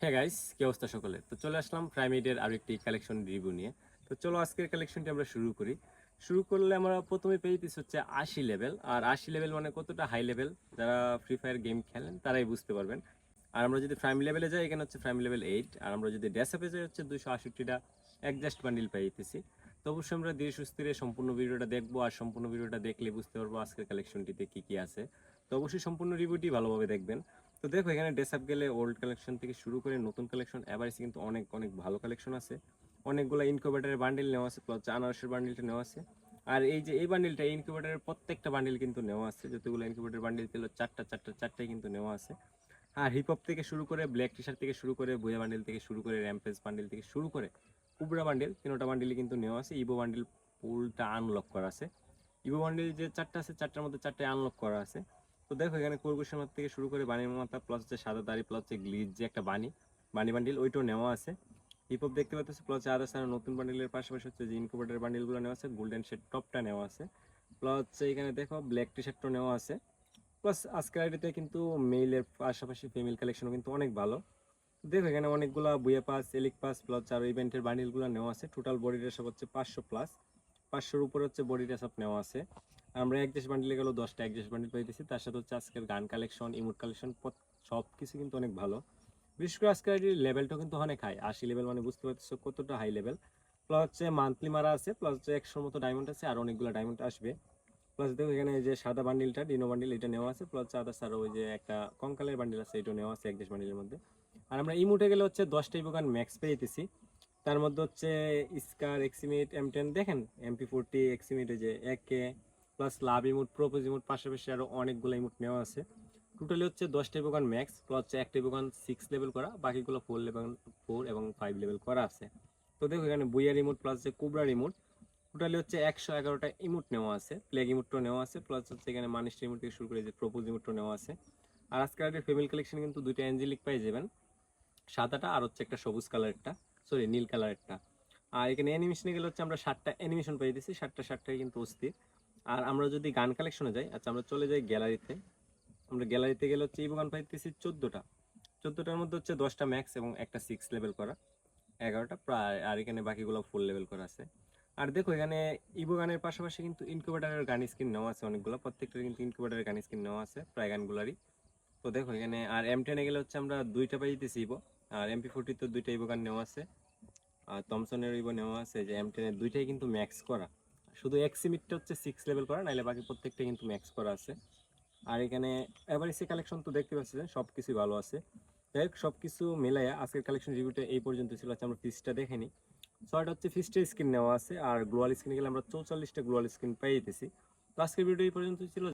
হ্যাঁ গাইস, কি অবস্থা সকলে? তো চলে আসলাম প্রাইমেডের আরেকটি কালেকশন রিভিউ নিয়ে। তো চলো আজকের কালেকশনটি আমরা শুরু করি। শুরু করলে আমরা প্রথমে পেয়েছি হচ্ছে ৮০ লেভেল। আর ৮০ লেভেল মানে কতটা হাই লেভেল, যারা ফ্রি ফায়ার গেম খেলেন তারাই বুঝতে পারবেন। আর আমরা যদি প্রাইম লেভেলে যাই, এখানে হচ্ছে প্রাইম লেভেল ৮। আর আমরা যদি ডেসাপে যাই হচ্ছে 268টা অ্যাডজাস্ট বান্ডিল পেয়েছি। তো অবশ্যই আমরা ধীরে সুস্থিরে সম্পূর্ণ ভিডিওটা দেখবো, আর সম্পূর্ণ ভিডিওটা দেখলে বুঝতে পারবো আজকের কালেকশনটিতে কি কি আছে। তো অবশ্যই সম্পূর্ণ রিভিউটি ভালোভাবে দেখবেন। তো দেখো, এখানে ড্রেস আপ গেলে ওল্ড কালেকশন থেকে শুরু করে নতুন কালেকশন এভারেজ কিন্তু অনেক অনেক ভালো কালেকশন আছে। অনেকগুলো ইনকিউবেটরের বান্ডিল নেওয়া আছে, প্লাস আনারসের বান্ডিলটা নেওয়া আছে। আর এই যে এই বান্ডিলটা, ইনকিউবেটরের প্রত্যেকটা বান্ডিল কিন্তু নেওয়া আছে। যতগুলো ইনকিউবেটর বান্ডিল ছিল চারটাই কিন্তু নেওয়া আছে। আর হিপহপ থেকে শুরু করে ব্ল্যাক টি শার্ট থেকে শুরু করে বুয়া বান্ডিল থেকে শুরু করে র্যাম্পেজ বান্ডিল থেকে শুরু করে কুবরা বান্ডিল, তিনটা বান্ডিলই কিন্তু নেওয়া আছে। ইভো বান্ডিল ফুলটা আনলক করা আছে। ইভো বান্ডিল যে চারটা আছে, চারটার মধ্যে চারটায় আনলক করা আছে। তো দেখো, এখানে কুরকুশের মাথা থেকে শুরু করে বানির মাথা, প্লাস হচ্ছে সাদা দাড়ি, প্লাস হচ্ছে গ্লিচ যে একটা বানি বানি বান্ডিল, ওইটাও নেওয়া আছে। হিপহপ দেখতে পাচ্ছি, প্লাস আদার্স আর নতুন বান্ডিলের পাশাপাশি হচ্ছে যে ইনকুবেটর বান্ডিলগুলো নেওয়া আছে। গোল্ডেন শেড টপটা নেওয়া আছে, প্লাস হচ্ছে এখানে দেখো ব্ল্যাক টি শার্টটাও নেওয়া আছে। প্লাস আজকের আইডিতে কিন্তু মেইলের পাশাপাশি ফিমেল কালেকশনও কিন্তু অনেক ভালো। দেখো, এখানে অনেকগুলা বুয়া পাস, এলিক পাস, প্লাস আর ইভেন্টের বান্ডিলগুলো নেওয়া আছে। টোটাল বডি সব হচ্ছে 500 প্লাস, 500-র উপরে হচ্ছে বডিটা সব নেওয়া আছে। আমরা একদেশ বান্ডিলে গেল 10টা একদেশ বান্ডিল পাইতেছি। তার সাথে হচ্ছে আজকের গান কালেকশন, ইমোট কালেকশন সব কিছু কিন্তু অনেক ভালো। বিশেষ করে আজকের আইডির লেভেলটাও কিন্তু অনেক হাই। 80 লেভেল মানে বুঝতে পারতেছো কতটা হাই লেভেল। প্লাস হচ্ছে মান্থলি মারা আছে, প্লাস হচ্ছে 100-র মতো ডায়মন্ড আছে, আর অনেকগুলো ডায়মন্ড আসবে। প্লাস দেখো, এখানে এই যে সাদা বান্ডিলটা, ডিনো বান্ডিল, এটা নেওয়া আছে। প্লাস আদার্স আর ওই যে একটা কঙ্কালের বান্ডিল আছে, এটা নেওয়া আছে একদেশ বান্ডিলের মধ্যে। আর আমরা ইমোটে গেলে হচ্ছে 10টা ইভোগান ম্যাক্স পেয়েছি। তার মধ্যে হচ্ছে স্কার, এক্সিমিট, M10 দেখেন, MP40, এক্সিমিট, এই যে একে, plus love emote, propose emote, পাশাপাশি আরো অনেকগুলো ইমোট নেওয়া আছে। টোটালি হচ্ছে 10টা ইভোগান ম্যাক্স, প্লাস হচ্ছে একটা ইভোগান 6 লেভেল করা, বাকিগুলো 4 লেভেল, 4 এবং 5 লেভেল করা আছে। তো দেখো, এখানে বুইয়ার ইমোট প্লাস যে কুবরার ইমোট, টোটালি হচ্ছে 111টা ইমোট নেওয়া আছে। প্লেগ ইমোটও নেওয়া আছে, প্লাস হচ্ছে এখানে মানিস্ট ইমোট থেকে শুরু করে যে প্রপোজ ইমোটও নেওয়া আছে। আর আজকের ফিমেল কালেকশন কিন্তু দুইটা অ্যাঞ্জেলিক পাই যাবেন, সাদাটা আর হচ্ছে একটা সবুজ কালারেরটা, সরি নীল কালারেরটা। আর এখানে অ্যানিমেশনে গেলে হচ্ছে আমরা 7টা অ্যানিমেশন পেয়ে দিচ্ছি, 7টাই কিন্তু অস্থির। আর আমরা যদি গান কালেকশনে যাই, আচ্ছা আমরা চলে যাই গ্যালারিতে। আমরা গ্যালারিতে গেলে হচ্ছে ইভো গান পাইতেছি 14টার মধ্যে হচ্ছে 10টা ম্যাক্স এবং একটা 6 লেভেল করা, 11টা প্রায়। আর এখানে বাকিগুলো 4 লেভেল করা আছে। আর দেখো, এখানে ইভো গানের পাশাপাশি কিন্তু ইনকিউবেটারের গান স্কিন নেওয়া আছে অনেকগুলো, প্রত্যেকটা কিন্তু ইনকিউবেটারের গান স্কিন নেওয়া আছে প্রায় গানগুলারই। তো দেখো, এখানে আর M10 এ গেলে হচ্ছে আমরা দুইটা পাই দিতেছি ইভো। আর MP40 তো দুইটা ইভো গান নেওয়া আছে। আর থমসনের ইভো নেওয়া আছে, যে M10 এর দুইটাই কিন্তু ম্যাক্স করা। শুধু এক্সিমিটটা হচ্ছে 6 লেভেল করা, নাইলে বাকি প্রত্যেকটা কিন্তু ম্যাক্স করা আছে। আর এখানে এভারেজে কালেকশন তো দেখতে পাচ্ছেন সব কিছুই ভালো আছে। যাই হোক, সব কিছু মিলাইয়া আজকের কালেকশন রিভিউটা এই পর্যন্ত ছিল। আচ্ছা, আমরা ফিসটা দেখে নিই। সো এটা হচ্ছে ফিস্টের স্কিন নেওয়া আছে, আর গ্লোয়াল স্কিন গেলে আমরা 44টা গ্লোয়াল স্কিন পেয়ে যেতেছি। তো আজকের ভিডিও এই পর্যন্ত ছিল।